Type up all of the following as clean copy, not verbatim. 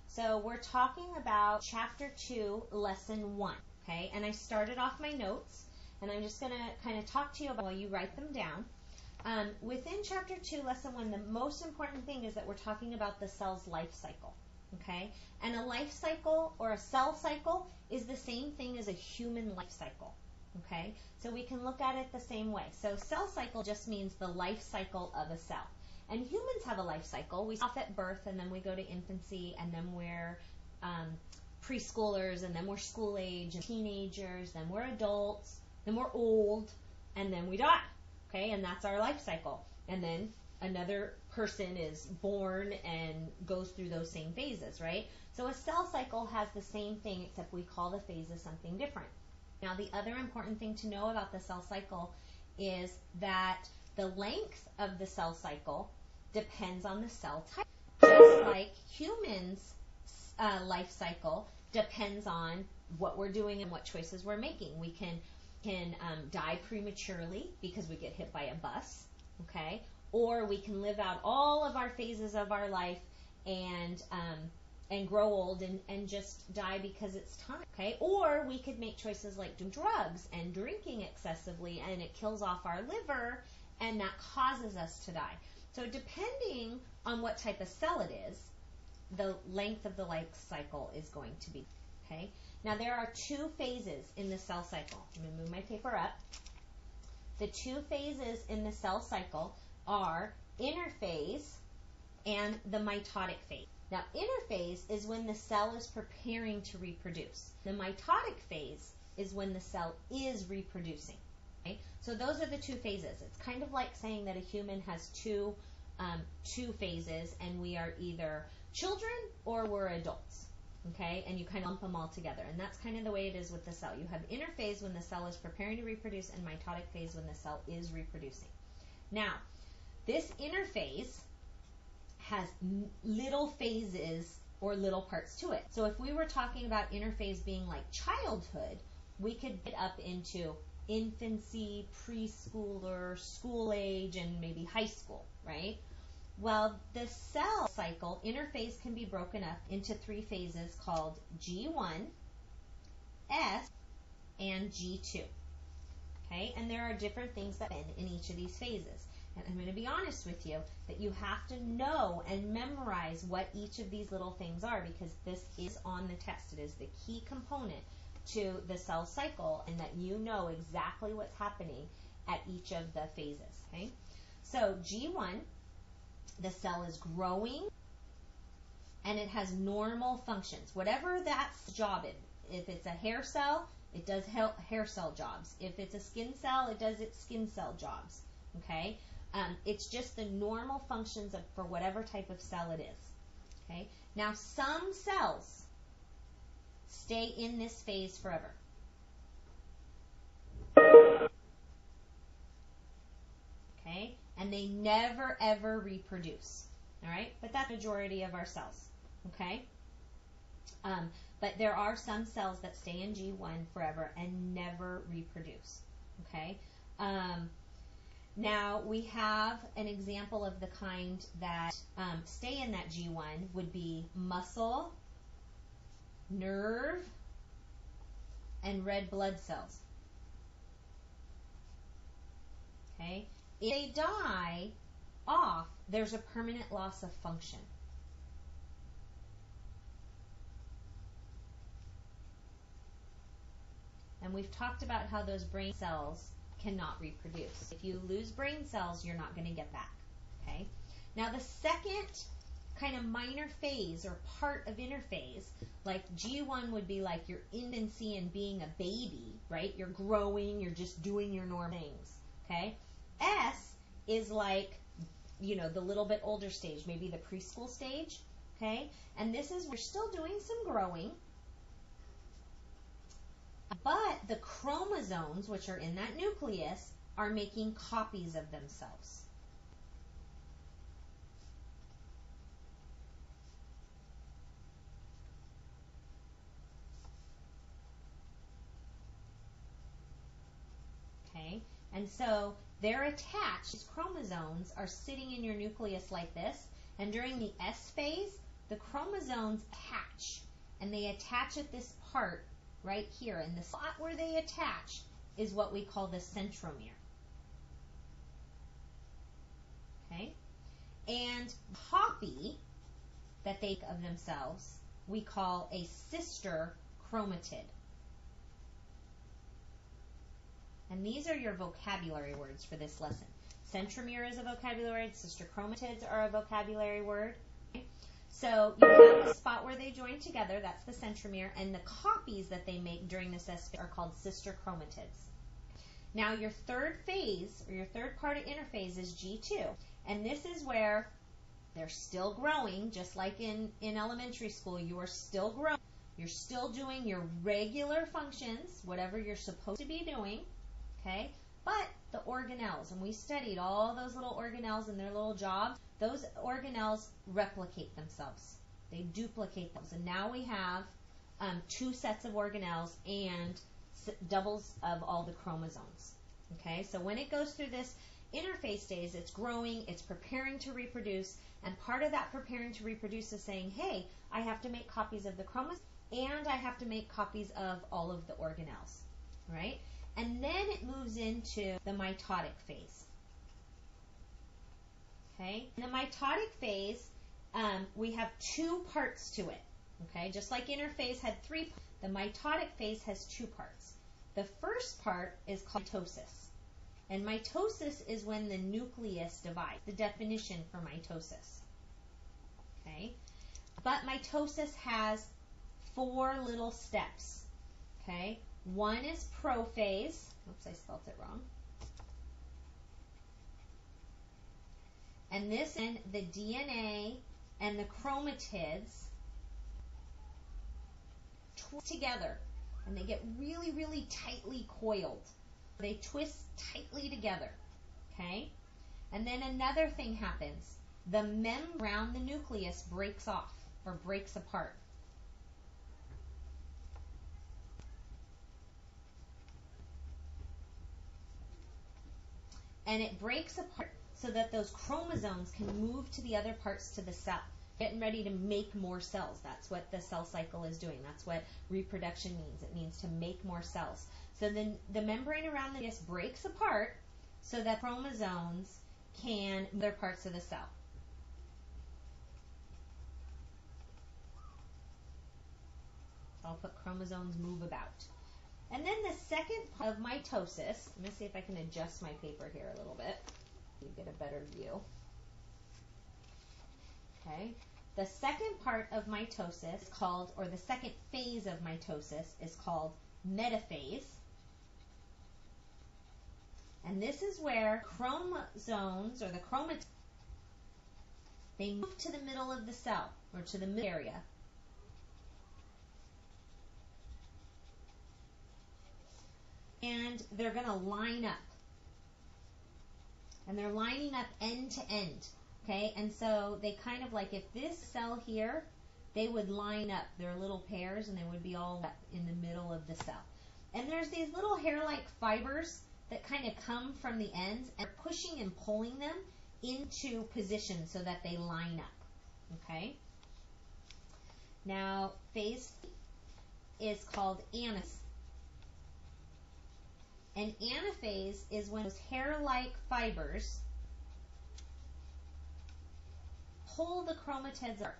So we're talking about Chapter 2, Lesson 1, okay? And I started off my notes, and I'm just going to kind of talk to you about while you write them down. Within Chapter 2, Lesson 1, the most important thing is that we're talking about the cell's life cycle, okay? And a life cycle or a cell cycle is the same thing as a human life cycle, okay? So we can look at it the same way. So cell cycle just means the life cycle of a cell. And humans have a life cycle. We start off at birth, and then we go to infancy, and then we're preschoolers, and then we're school age, and teenagers, then we're adults, then we're old, and then we die. Okay, and that's our life cycle. And then another person is born and goes through those same phases, right? So a cell cycle has the same thing, except we call the phases something different. Now, the other important thing to know about the cell cycle is that the length of the cell cycle depends on the cell type. Just like humans' life cycle depends on what we're doing and what choices we're making. We can die prematurely because we get hit by a bus, okay? Or we can live out all of our phases of our life and grow old and just die because it's time, okay? Or we could make choices like doing drugs and drinking excessively, and it kills off our liver, and that causes us to die. So depending on what type of cell it is, the length of the life cycle is going to be, okay? Now there are two phases in the cell cycle. I'm going to move my paper up. The two phases in the cell cycle are interphase and the mitotic phase. Now interphase is when the cell is preparing to reproduce. The mitotic phase is when the cell is reproducing. Okay? So those are the two phases. It's kind of like saying that a human has two phases, and we are either children or we're adults. Okay, and you kind of lump them all together, and that's kind of the way it is with the cell. You have interphase when the cell is preparing to reproduce, and mitotic phase when the cell is reproducing. Now, this interphase has little phases or little parts to it. So if we were talking about interphase being like childhood, we could get up into infancy, preschooler, school age, and maybe high school, right? Well, the cell cycle interphase can be broken up into three phases called G1, S, and G2. Okay, and there are different things that end in each of these phases. And I'm going to be honest with you that you have to know and memorize what each of these little things are, because this is on the test. It is the key component to the cell cycle, and that you know exactly what's happening at each of the phases. Okay, so G1, the cell is growing, and it has normal functions. Whatever that job is. If it's a hair cell, it does hair cell jobs. If it's a skin cell, it does its skin cell jobs. Okay? It's just the normal functions for whatever type of cell it is. Okay? Now, some cells stay in this phase forever. Okay? And they never, ever reproduce, all right? But that's the majority of our cells, okay? But there are some cells that stay in G1 forever and never reproduce, okay? Now, we have an example of the kind that stay in that G1 would be muscle, nerve, and red blood cells, okay? If they die off, there's a permanent loss of function. And we've talked about how those brain cells cannot reproduce. If you lose brain cells, you're not going to get back. Okay? Now the second kind of minor phase or part of interphase, like G1 would be like your infancy and being a baby, right? You're growing, you're just doing your normal things. Okay? S is like, you know, the little bit older stage, maybe the preschool stage, okay? And this is, we're still doing some growing, but the chromosomes, which are in that nucleus, are making copies of themselves. Okay? And so they're attached. These chromosomes are sitting in your nucleus like this, and during the S phase, the chromosomes attach, and they attach at this part right here, and the spot where they attach is what we call the centromere. Okay? And copy that they of themselves we call a sister chromatid. And these are your vocabulary words for this lesson. Centromere is a vocabulary word. Sister chromatids are a vocabulary word. Okay? So you have the spot where they join together, that's the centromere, and the copies that they make during this S-phase are called sister chromatids. Now your third phase, or your third part of interphase, is G2. And this is where they're still growing, just like in elementary school. You are still growing. You're still doing your regular functions, whatever you're supposed to be doing, okay? But the organelles, and we studied all those little organelles and their little jobs, those organelles replicate themselves. They duplicate themselves. And now we have 2 sets of organelles and doubles of all the chromosomes. Okay, so when it goes through this interphase stage, it's growing, it's preparing to reproduce, and part of that preparing to reproduce is saying, hey, I have to make copies of the chromosomes, and I have to make copies of all of the organelles, right? And then it moves into the mitotic phase. Okay, in the mitotic phase, we have 2 parts to it. Okay, just like interphase had 3 parts, the mitotic phase has 2 parts. The first part is called mitosis. And mitosis is when the nucleus divides, the definition for mitosis. Okay? But mitosis has 4 little steps. Okay? One is prophase. Oops, I spelled it wrong. And this and the DNA and the chromatids twist together, and they get really, really tightly coiled. They twist tightly together, okay? And then another thing happens. The membrane around the nucleus breaks off or breaks apart. And it breaks apart so that those chromosomes can move to the other parts to the cell. Getting ready to make more cells. That's what the cell cycle is doing. That's what reproduction means. It means to make more cells. So then the membrane around the nucleus breaks apart so that chromosomes can move other parts of the cell. I'll put chromosomes move about. And then the second part of mitosis, let me see if I can adjust my paper here a little bit. You get a better view. Okay. The second part of mitosis is called, or the second phase of mitosis is called metaphase. And this is where chromosomes, or the chromatids, they move to the middle of the cell, or to the mid area. And they're going to line up. And they're lining up end to end. Okay, and so they kind of like, if this cell here, they would line up their little pairs and they would be all in the middle of the cell. And there's these little hair-like fibers that kind of come from the ends and are pushing and pulling them into position so that they line up. Okay? Now, phase is called anaphase. And anaphase is when those hair-like fibers pull the chromatids apart.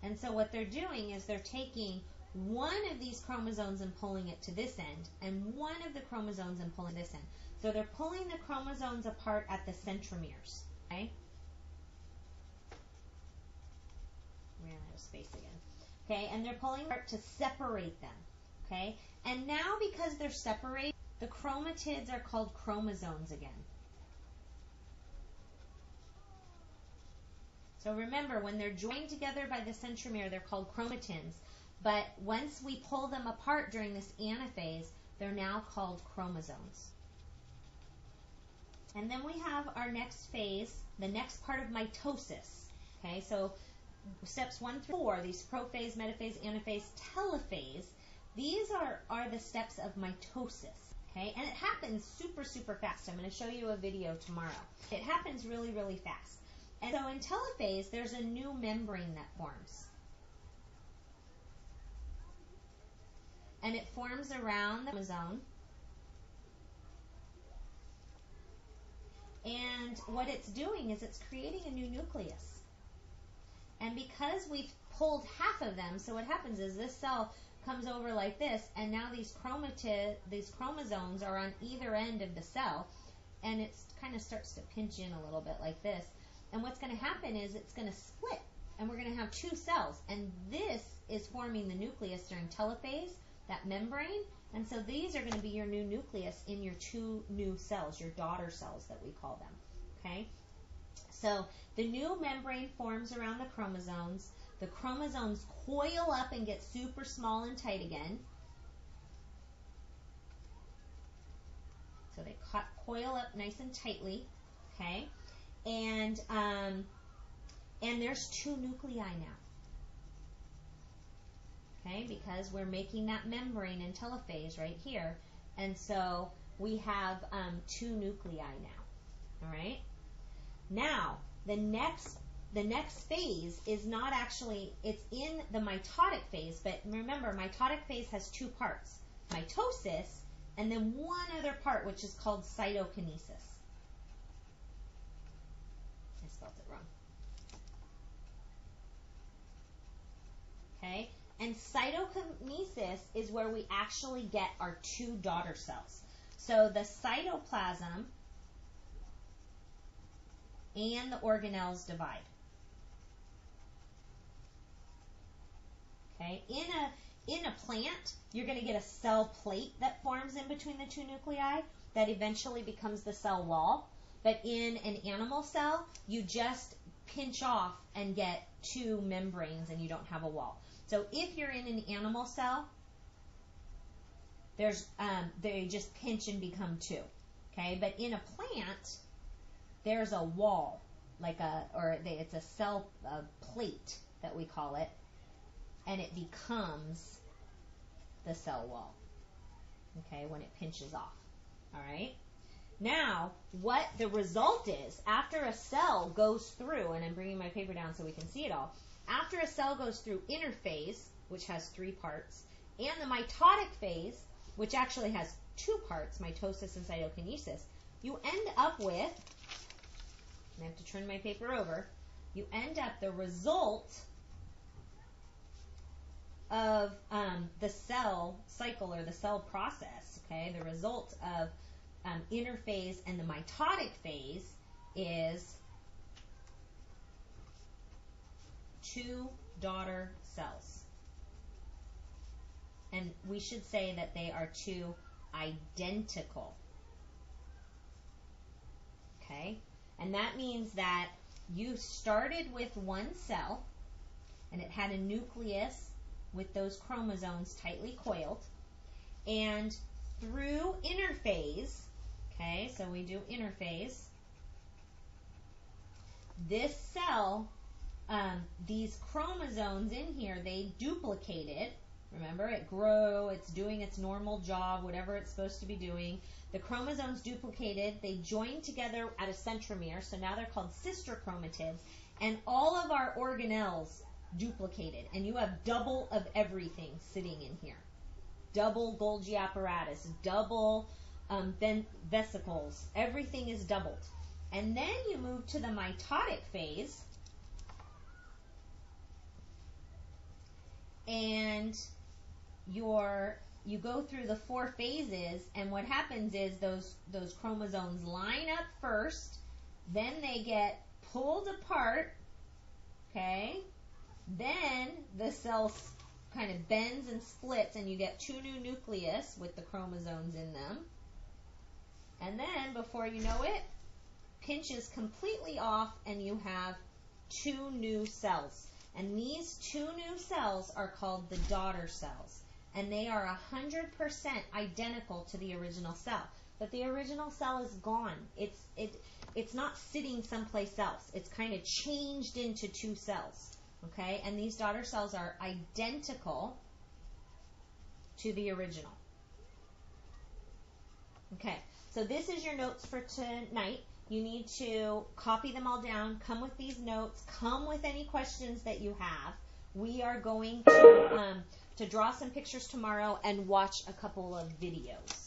And so what they're doing is they're taking one of these chromosomes and pulling it to this end, and one of the chromosomes and pulling this end. So they're pulling the chromosomes apart at the centromeres. Okay? Ran out of space again. Okay, and they're pulling apart to separate them. Okay? And now because they're separated, the chromatids are called chromosomes again. So remember, when they're joined together by the centromere, they're called chromatins. But once we pull them apart during this anaphase, they're now called chromosomes. And then we have our next phase, the next part of mitosis. Okay, so steps 1 through 4, these prophase, metaphase, anaphase, telophase, these are the steps of mitosis. Okay, and it happens super, super fast. I'm going to show you a video tomorrow. It happens really, really fast. And so in telophase, there's a new membrane that forms. And it forms around the chromosome. And what it's doing is it's creating a new nucleus. And because we've pulled half of them, so what happens is this cell comes over like this, and now these chromosomes are on either end of the cell, and it kind of starts to pinch in a little bit like this. And what's going to happen is it's going to split, and we're going to have two cells. And this is forming the nucleus during telophase, that membrane. And so these are going to be your new nucleus in your two new cells, your daughter cells that we call them. Okay? So the new membrane forms around the chromosomes. The chromosomes coil up and get super small and tight again. So they coil up nice and tightly. Okay? And there's two nuclei now. Okay, because we're making that membrane in telophase right here, and so we have two nuclei now. All right. Now the next phase is not actually, it's in the mitotic phase, but remember, mitotic phase has two parts: mitosis, and then one other part which is called cytokinesis. I spelled it wrong. Okay. And cytokinesis is where we actually get our two daughter cells. So the cytoplasm and the organelles divide. Okay? In a plant, you're going to get a cell plate that forms in between the two nuclei that eventually becomes the cell wall. But in an animal cell, you just pinch off and get two membranes and you don't have a wall. So if you're in an animal cell, they just pinch and become two. Okay, but in a plant, there's a wall, it's a cell plate that we call it, and it becomes the cell wall. Okay, when it pinches off. All right. Now, what the result is after a cell goes through, and I'm bringing my paper down so we can see it all. After a cell goes through interphase, which has three parts, and the mitotic phase, which actually has two parts, mitosis and cytokinesis, you end up with, I have to turn my paper over, you end up, the result of the cell cycle or the cell process, okay, the result of interphase and the mitotic phase is two daughter cells. And we should say that they are two identical. Okay? And that means that you started with one cell, and it had a nucleus with those chromosomes tightly coiled. And through interphase, okay, so we do interphase, this cell, these chromosomes in here, they duplicated. Remember, it grew, it's doing its normal job, whatever it's supposed to be doing. The chromosomes duplicated, they joined together at a centromere, so now they're called sister chromatids, and all of our organelles duplicated, and you have double of everything sitting in here. Double Golgi apparatus, double vesicles, everything is doubled. And then you move to the mitotic phase, and you go through the four phases, and what happens is those chromosomes line up first, then they get pulled apart, okay? Then the cell kind of bends and splits, and you get two new nucleus with the chromosomes in them. And then, before you know it, pinches completely off, and you have two new cells. And these two new cells are called the daughter cells. And they are 100% identical to the original cell. But the original cell is gone. It's not sitting someplace else. It's kind of changed into two cells. Okay? And these daughter cells are identical to the original. Okay, so this is your notes for tonight. You need to copy them all down, come with these notes, come with any questions that you have. We are going to draw some pictures tomorrow and watch a couple of videos.